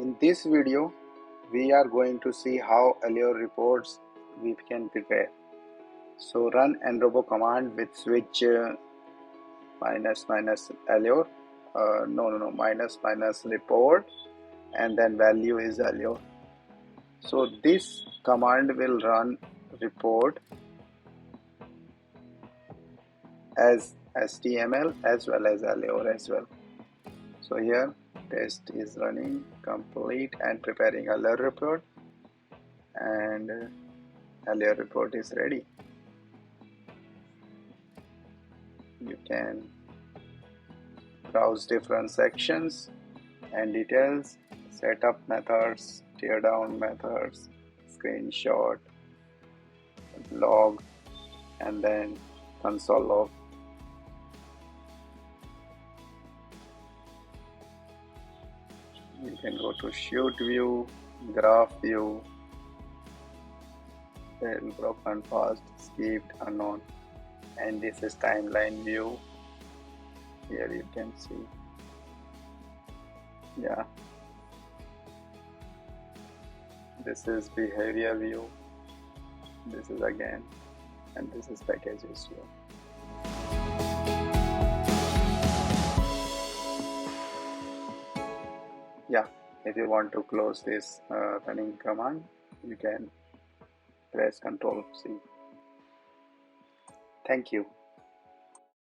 In this video, we are going to see how allure reports we can prepare. So run nRoBo command with switch minus allure, minus report, and then value is allure. So this command will run report as HTML as well as allure as well. So here test is running complete and preparing allure report, and allure report is ready. You can browse different sections and details, setup methods, teardown methods, screenshot, log, and then console log. You can go to shoot view, graph view, failed, broken, fast, skipped, unknown, and this is timeline view. Here you can see, yeah, this is behavior view, this is again, and this is packages view. Yeah, if you want to close this running command, you can press Ctrl+C. Thank you.